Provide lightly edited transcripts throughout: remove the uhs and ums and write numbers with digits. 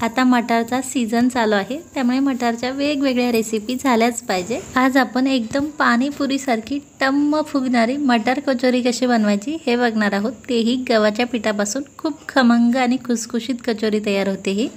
आता मटारचा सीझन चालू आहे, त्यामुळे मटारच्या वेगवेगळ्या रेसिपी झाल्याच पाहिजे। आज आपण एकदम पाणीपुरीसारखी टम्म फुगणारी मटार कचोरी कशी बनवायची हे बघणार आहोत। तेही गव्हाच्या पिठापासून खूप खमंग आणि खुसखुशीत कचोरी तयार होते ही।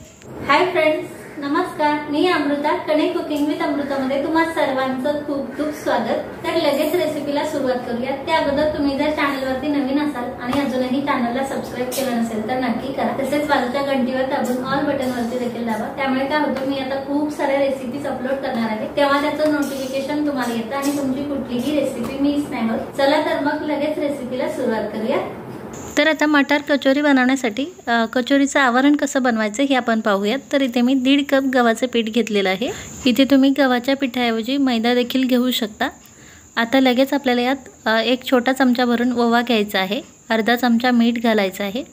हाय फ्रेंड्स, नमस्कार। मी अमृता, कणे कुकिंग विथ अमृतामध्ये तुम्हा सर्वांचं खूप खूप स्वागत। तर लगेच रेसिपीला सुरुवात करूया। त्या अगोदर तुम्ही जर चॅनलवरती नवीन असाल आणि अजूनही चॅनलला सबस्क्राइब केलं नसेल तर नक्की करा। तसेच बाजूच्या घंटीवर दाबून ऑल बटनवरती देखील दाबा। त्यामुळे काय होतं, मी आता खूप साऱ्या रेसिपीज अपलोड करणार आहे, तेव्हा त्याचं नोटिफिकेशन तुम्हाला येतं आणि तुमची कुठलीही रेसिपी मिस नाही होत। चला तर मग लगेच रेसिपीला सुरुवात करूया। तर आता मटार कचोरी बनवण्यासाठी कचोरीचं आवरण कसं बनवायचं हे आपण पाहूयात। तर इथे मी 1.5 कप गव्हाचं पीठ घेतलेलं आहे। इथे तुम्ही गव्हाच्या पिठाऐवजी मैदा देखील घेऊ शकता। आता लगेच आपल्याला यात 1 छोटा चमचा भरून ओवा घ्यायचा आहे, अर्धा चमचा मीठ घालायचं आहे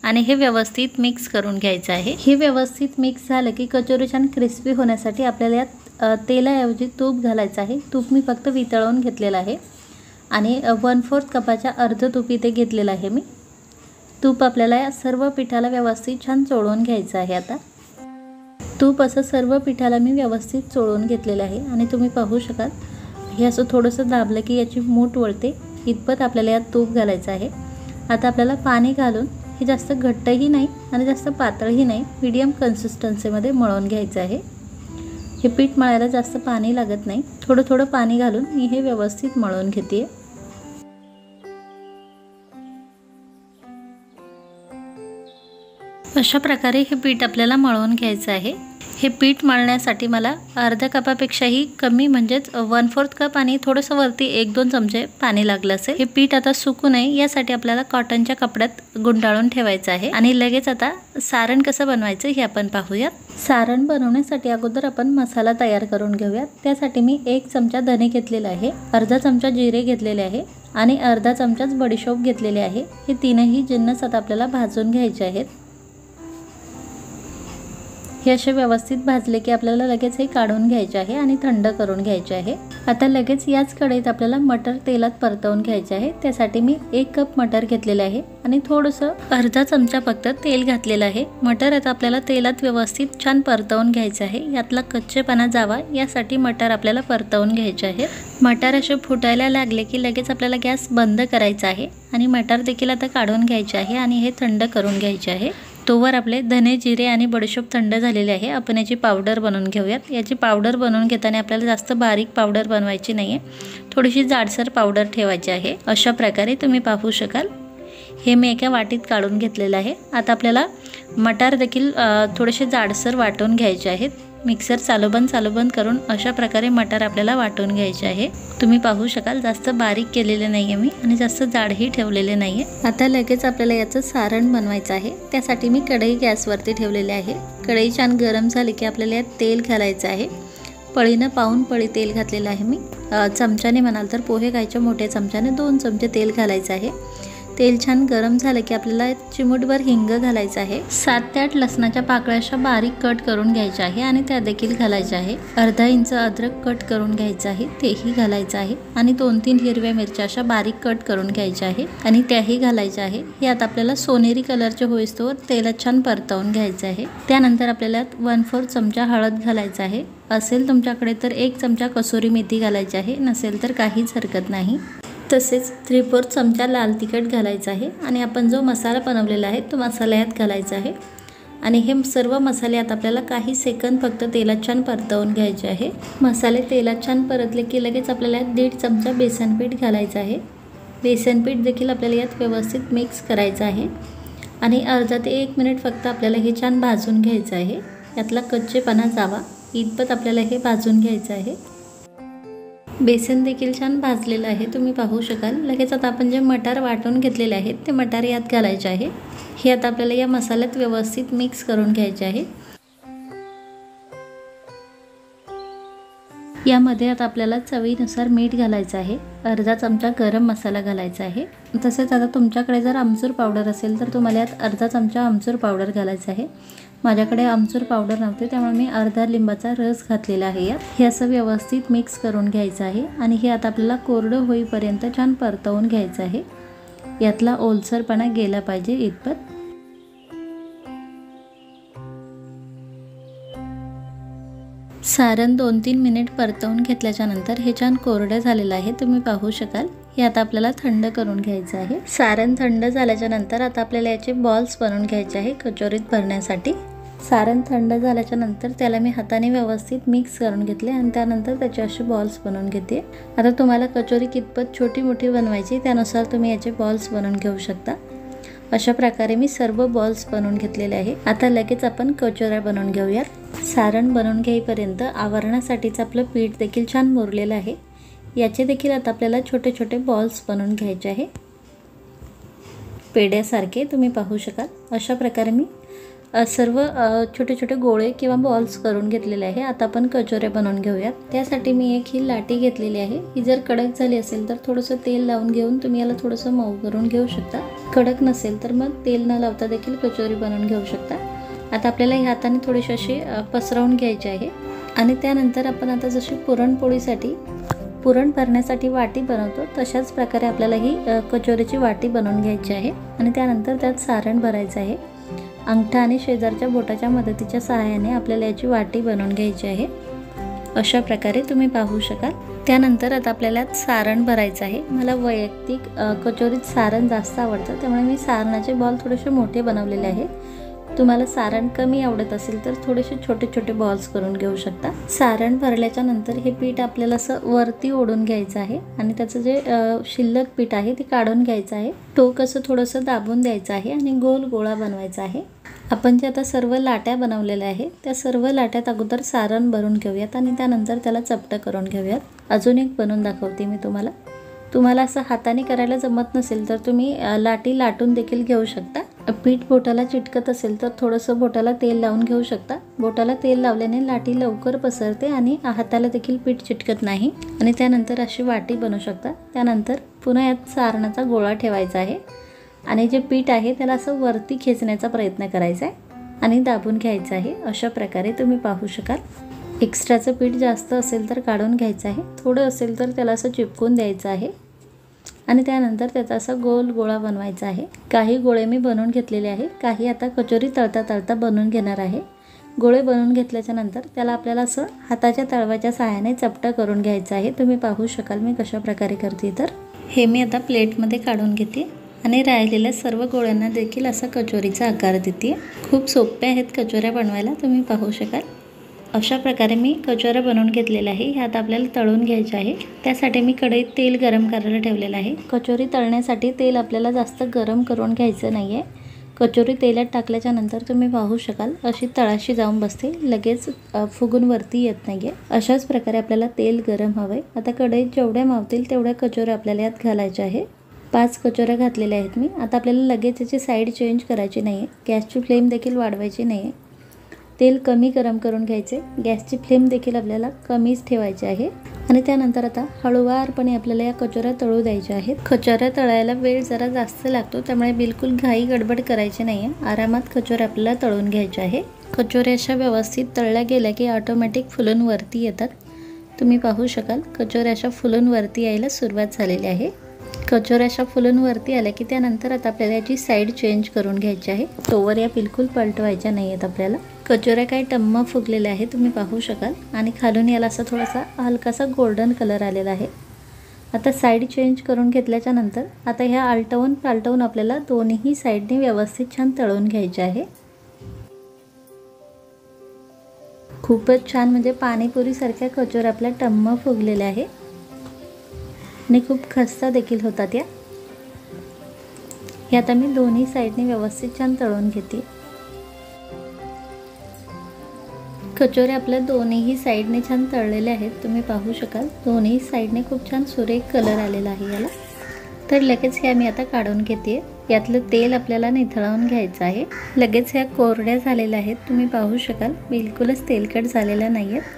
आणि हे व्यवस्थित मिक्स करून घ्यायचं आहे। हे व्यवस्थित मिक्स झालं की कचोरी छान क्रिस्पी होण्यासाठी आपल्याला यात तेलाऐवजी तूप घालायचं आहे। तूप मी फक्त वितळवून घेतलेलं आहे आणि 1/4 कपाच्या अर्ध तूप इथे घेतलेलं आहे मी। तूप आपल्याला या सर्व पिठाला व्यवस्थित छान चोळून घ्यायचं आहे। आता तूप असं सर्व पिठाला मी व्यवस्थित चोळून घेतलेलं आहे आणि तुम्ही पाहू शकाल हे असं थोडंसं दाबलं की याची मूठ वळते, इतपत आपल्याला यात तूप घालायचं आहे। आता आपल्याला पाणी घालून हे जास्त घट्टही नाही आणि जास्त पातळही नाही, मीडियम कन्सिस्टन्सीमध्ये मळून घ्यायचं आहे। हे पीठ मळायला जास्त पाणी लागत नाही, थोडं थोडं पाणी घालून मी हे व्यवस्थित मळून घेते। अशा प्रकारे हे पीठ आपल्याला मळून घ्यायचं आहे। हे पीठ मळण्यासाठी मला अर्ध्या कपापेक्षाही कमी म्हणजेच 1/4 कप आणि थोडंसं वरती 1-2 चमचे पाणी लागलं असेल। हे पीठ आता सुकू नये यासाठी आपल्याला कॉटनच्या कपड्यात गुंडाळून ठेवायचं आहे। आणि लगेच आता सारण कसं बनवायचं हे आपण पाहूयात। सारण बनवण्यासाठी अगोदर आपण मसाला तयार करून घेऊयात। त्यासाठी मी 1 चमचा धने घेतलेला आहे, अर्धा चमचा जिरे घेतलेले आहे आणि अर्धा चमचाच बडीशोप घेतलेले आहे। हे तीनही जिन्नस आता आपल्याला भाजून घ्यायचे आहेत। हे असे व्यवस्थित भाजले की आपल्याला लगेच हे काढून घ्यायचे आहे आणि थंड करून घ्यायचे आहे। आता लगेच याच कढईत आपल्याला मटर तेलात परतवून घ्यायचे आहे। त्यासाठी मी 1 कप मटर घेतलेले आहे आणि थोडंसं अर्धा चमचा फक्त तेल घातलेलं आहे। मटर आता आपल्याला तेलात व्यवस्थित छान परतवून घ्यायचं आहे, यातला कच्चेपणा जावा यासाठी मटर आपल्याला परतवून घ्यायचे आहे। मटर असे फुटायला लागले की लगेच आपल्याला गॅस बंद करायचा आहे आणि मटर देखील आता काढून घ्यायचे आहे आणि हे थंड करून घ्यायचे आहे। तोवर आपले धने जिरे आणि बडीशोप थंड झालेले आहे। आपण याची पावडर बनवून घेऊयात। याची पावडर बनवून घेताना आपल्याला जास्त बारीक पावडर बनवायची नाही आहे, थोडीशी जाडसर पावडर ठेवायची आहे। अशा प्रकारे तुम्ही पाहू शकाल हे मी एका वाटीत काढून घेतलेलं आहे। आता आपल्याला मटार देखील थोडेसे जाडसर वाटून घ्यायचे आहेत। मिक्सर चालू बंद करून अशा प्रकारे मटार आपल्याला वाटून घ्यायचे आहे। तुम्ही पाहू शकाल जास्त बारीक केलेले नाही आहे मी आणि जास्त जाडही ठेवलेले नाही आहे। आता लगेच आपल्याला याचं सारण बनवायचं आहे। त्यासाठी मी कढई गॅसवरती ठेवलेली आहे। कढई छान गरम झाली की आपल्याला यात तेल घालायचं आहे। पळीनं पाऊण पळी तेल घातलेलं आहे मी। चमच्याने म्हणाल तर पोहे खायच्या मोठ्या चमच्याने 2 चमचे तेल घालायचं आहे। तेल छान गरम झालं की आपल्याला चिमूटभर हिंग घालायचं आहे। 7 ते 8 लसणाच्या पाकळ्या अशा बारीक कट करून घ्यायच्या आहे आणि त्या देखील घालायच्या आहे। अर्धा इंच अद्रक कट करून घ्यायचं आहे, तेही घालायचं आहे आणि 2-3 हिरव्या मिरच्या अशा बारीक कट करून घ्यायच्या आहे आणि त्याही घालायच्या आहे। हे आता आपल्याला सोनेरी कलरचे होईस्तोवर तेलात छान परतवून घ्यायचं आहे। त्यानंतर आपल्याला 1/4 चमचा हळद घालायचं आहे। असेल तुमच्याकडे तर 1 चमचा कसुरी मेथी घालायची आहे, नसेल तर काहीच हरकत नाही। तसेच 3/4 चमचा लाल तिखट घालायचं आहे आणि आपण जो मसाला बनवलेला आहे तो मसाला यात घालायचा आहे आणि हे सर्व मसाले आता आपल्याला काही सेकंद फक्त तेलात छान परतवून घ्यायचे आहे। मसाले तेलात छान परतले की लगेच आपल्याला 1.5 चमचा बेसन पीठ घालायचं आहे। बेसन पीठ देखील आपल्याला यात व्यवस्थित मिक्स करायचं आहे आणि अर्धा ते 1 मिनिट फक्त आपल्याला हे छान भाजून घ्यायचं आहे। यातला कच्चेपणा जावा इतपत आपल्याला हे भाजून घ्यायचं आहे। बेसन देखील छान भाजलेलं आहे, तुम्ही पाहू शकाल। लगेच आता आपण जे मटार वाटून घेतलेले आहेत ते मटार यात घालायचे आहे। हे आता आपल्याला या मसाल्यात व्यवस्थित मिक्स करून घ्यायचे आहे। यामध्ये आता आपल्याला चवीनुसार मीठ घालायचं आहे, अर्धा चमचा गरम मसाला घालायचा आहे। तसेच आता तुमच्याकडे जर आमचूर पावडर असेल तर तुम्हाला यात अर्धा चमचा आमचूर पावडर घालायचं आहे। माझ्याकडे आमचूर पावडर नव्हते त्यामुळे मी अर्धा लिंबाचा रस घातलेला आहे यात। हे असं व्यवस्थित मिक्स करून घ्यायचं आहे आणि हे आता आपल्याला कोरडं होईपर्यंत छान परतवून घ्यायचं आहे। यातला ओलसरपणा गेला पाहिजे इतपत। सारण 2-3 मिनिट परतवून घेतल्याच्या नंतर हे छान कोरडं झालेलं आहे, तुम्ही पाहू शकाल। हे आता आपल्याला थंड करून घ्यायचं आहे। सारण थंड झाल्याच्या नंतर आता आपल्याला याचे बॉल्स बनवून घ्यायचे आहे कचोरीत भरण्यासाठी। सारण थंड झाल्याच्या नंतर त्याला मी हाताने व्यवस्थित मिक्स करून घेतले आणि त्यानंतर त्याचे असे बॉल्स बनवून घेते। आता तुम्हाला कचोरी कितपत छोटी मोठी बनवायची त्यानुसार तुम्ही याचे बॉल्स बनवून घेऊ शकता। अशा प्रकारे मी सर्व बॉल्स बनवून घेतलेले आहे। आता लगेच आपण कचोऱ्या बनवून घेऊयात। सारण बनवून घेईपर्यंत आवरणासाठीचं आपलं पीठ देखील छान मुरलेलं आहे। याचे देखील आता आपल्याला छोटे छोटे बॉल्स बनवून घ्यायचे आहे, पेड्यासारखे तुम्ही पाहू शकाल। अशा प्रकारे मी सर्व छोटे छोटे गोळे किंवा बॉल्स करून घेतलेले आहे। आता आपण कचोऱ्या बनवून घेऊयात। त्यासाठी मी एक ही लाटी घेतलेली आहे। ही जर कडक झाली असेल तर थोडंसं तेल लावून घेऊन तुम्ही याला थोडंसं मऊ करून घेऊ शकता। कडक नसेल तर मग तेल न लावता देखील कचोरी बनवून घेऊ शकता। आता आपल्याला ह्या हाताने थोडीशी अशी पसरवून घ्यायची आहे आणि त्यानंतर आपण आता जशी पुरणपोळीसाठी पुरण भरण्यासाठी वाटी बनवतो तशाच प्रकारे आपल्याला ही कचोरीची वाटी बनवून घ्यायची आहे आणि त्यानंतर त्यात सारण भरायचं आहे। अंगठा आणि शेजारच्या बोटाच्या मदतीच्या सहाय्याने आपल्याला याची वाटी बनवून घ्यायची आहे। अशा प्रकारे तुम्ही पाहू शकाल। त्यानंतर आता आपल्याला सारण भरायचं आहे। मला वैयक्तिक कचोरीत सारण जास्त आवडतं, त्यामुळे मी सारणाचे बॉल थोडेसे मोठे बनवलेले आहे। तुम्हाला सारण कमी आवडत असेल तर थोडेसे छोटे छोटे बॉल्स करून घेऊ शकता। सारण भरल्याच्या नंतर हे पीठ आपल्याला असं वरती ओढून घ्यायचं आहे आणि त्याचं जे शिल्लक पीठ आहे ते काढून घ्यायचं आहे। टोक असं थोडंसं दाबून द्यायचं आहे आणि गोल गोळा बनवायचा आहे। आपण जे आता सर्व लाट्या बनवलेल्या आहे त्या सर्व लाट्यात अगोदर सारण भरून घेऊयात आणि त्यानंतर त्याला चपटं करून घेऊयात। अजून एक बनवून दाखवते मी तुम्हाला। तुम्हाला असं हाताने करायला जमत नसेल तर तुम्ही लाटी लाटून देखील घेऊ शकता। पीठ बोटाला चिटकत असेल तर थोडंसं बोटाला तेल लावून घेऊ शकता। बोटाला तेल लावल्याने लाटी लवकर पसरते आणि हाताला देखील पीठ चिटकत नाही आणि त्यानंतर अशी वाटी बनवू शकता। त्यानंतर पुन्हा यात सारणाचा गोळा ठेवायचा आहे आणि जे पीठ आहे त्याला असं वरती खेचण्याचा प्रयत्न करायचा आहे आणि दाबून घ्यायचं आहे। अशा प्रकारे तुम्ही पाहू शकाल। एक्स्ट्राचं पीठ जास्त असेल तर काढून घ्यायचं आहे, थोडं असेल तर त्याला असं चिपकून द्यायचं आहे आणि त्यानंतर त्याचा असा गोल गोळा बनवायचा आहे। काही गोळे मी बनवून घेतलेले आहे, काही आता कचोरी तळता तळता बनवून घेणार आहे। गोळे बनवून घेतल्याच्या नंतर त्याला आपल्याला असं हाताच्या तळव्याच्या सहाय्याने चपटा करून घ्यायचं आहे। तुम्ही पाहू शकाल मी कशा प्रकारे करते। तर हे मी आता प्लेटमध्ये काढून घेते आणि राहिलेल्या सर्व गोळ्यांना देखील असा कचोरीचा आकार देते। खूप सोप्या आहेत कचोऱ्या बनवायला, तुम्ही पाहू शकाल। अशा प्रकारे मी कचोऱ्या बनवून घेतलेल्या आहे। ह्यात आपल्याला तळून घ्यायचे आहे। त्यासाठी मी कढईत तेल गरम करायला ठेवलेलं आहे। कचोरी तळण्यासाठी तेल आपल्याला जास्त गरम करून घ्यायचं नाही आहे। कचोरी तेलात टाकल्याच्या नंतर तुम्ही पाहू शकाल अशी तळाशी जाऊन बसते, लगेच फुगून वरती येत नाही आहे। अशाच प्रकारे आपल्याला तेल गरम हवं। आता कढईत जेवढ्या मावतील तेवढ्या कचोऱ्या आपल्याला यात घालायच्या आहे। 5 कचोऱ्या घातलेल्या आहेत मी। आता आपल्याला लगेच याची साईड चेंज करायची नाही आहे, गॅसची फ्लेम देखील वाढवायची नाही आहे। तेल कमी गरम करून घ्यायचे, गॅसची फ्लेम देखील आपल्याला कमीच ठेवायची आहे आणि त्यानंतर आता हळूवारपणे आपल्याला या कचोऱ्या तळू द्यायच्या आहेत। कचोऱ्या तळायला वेळ जरा जास्त लागतो, त्यामुळे बिलकुल घाई गडबड करायची नाही आहे। आरामात कचोऱ्या आपल्याला तळून घ्यायच्या आहे। कचोऱ्या अशा व्यवस्थित तळल्या गेल्या की ऑटोमॅटिक फुलून वरती येतात। तुम्ही पाहू शकाल कचोऱ्या अशा फुलून वरती यायला सुरुवात झालेली आहे। कचोऱ्या अशा फुलून वरती आल्या की त्यानंतर आता आपल्याला याची साईड चेंज करून घ्यायची आहे। तोवर या बिलकुल पलटवायच्या नाही आहेत आपल्याला। कचोऱ्या काही टम्म फुगलेल्या आहे, तुम्ही पाहू शकाल आणि खालून याला असा थोडासा हलकासा गोल्डन कलर आलेला आहे। आता साईड चेंज करून घेतल्याच्या नंतर आता ह्या आलटवून पालटवून आपल्याला दोन्ही साईडने व्यवस्थित छान तळून घ्यायचे आहे। खूपच छान म्हणजे पाणीपुरीसारख्या कचोऱ्या आपल्या टम्म फुगलेल्या आहे आणि खूप खस्ता देखील होतात या। हे आता मी दोन्ही साईडने व्यवस्थित छान तळून घेते। कचोऱ्या आपल्या दोन्ही साईडने छान तळलेल्या आहेत, तुम्ही पाहू शकाल। दोन्ही साईडने खूप छान सुरेख कलर आलेला आहे याला। तर लगेच ह्या मी आता काढून घेते। यातलं तेल आपल्याला निथळवून घ्यायचं आहे। लगेच ह्या कोरड्या झालेल्या आहेत, तुम्ही पाहू शकाल। बिलकुलच तेलकट झालेल्या नाही आहेत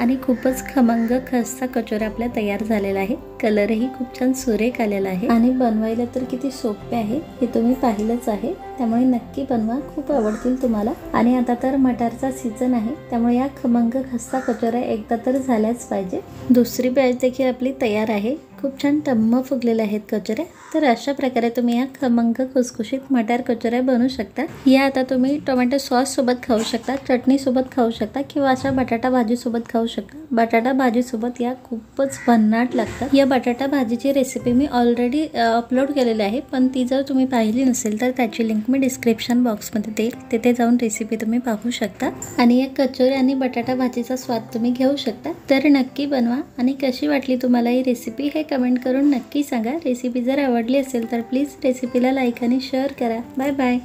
आणि खूपच खमंग खस्ता कचोऱ्या आपल्या तयार झालेला आहे। कलरही खूप छान सुरेख आलेला आहे आणि बनवायला तर किती सोपे आहे हे तुम्ही पाहिलंच आहे, त्यामुळे नक्की बनवा, खूप आवडतील तुम्हाला। आणि आता तर मटारचा सीझन आहे, त्यामुळे या खमंग खस्ता कचोऱ्या एकदा तर झाल्याच पाहिजे। दुसरी बॅच देखील आपली तयार आहे। खूप छान टम्म फुगलेल्या आहेत कचोऱ्या। तर अशा प्रकारे तुम्ही या खमंग खुसखुशीत मटार कचोऱ्या बनवू शकता। या आता तुम्ही टोमॅटो सॉस सोबत खाऊ शकता, चटणी सोबत खाऊ शकता किंवा अशा बटाटा भाजी सोबत खाऊ शकता। बटाटा भाजी सोबत या खूपच भन्नाट लागतात। या बटाटा भाजीची रेसिपी मी ऑलरेडी अपलोड केलेली आहे, पण ती जर तुम्ही पाहिली नसेल तर त्याची लिंक मी डिस्क्रिप्शन बॉक्समध्ये देईल, तिथे जाऊन रेसिपी तुम्ही पाहू शकता आणि या कचोरी आणि बटाटा भाजीचा स्वाद तुम्ही घेऊ शकता। तर नक्की बनवा आणि कशी वाटली तुम्हाला ही रेसिपी हे कमेंट करून नक्की सांगा। रेसिपी जर आवडली असेल तर प्लीज रेसिपीला लाईक आणि शेअर करा। Bye bye.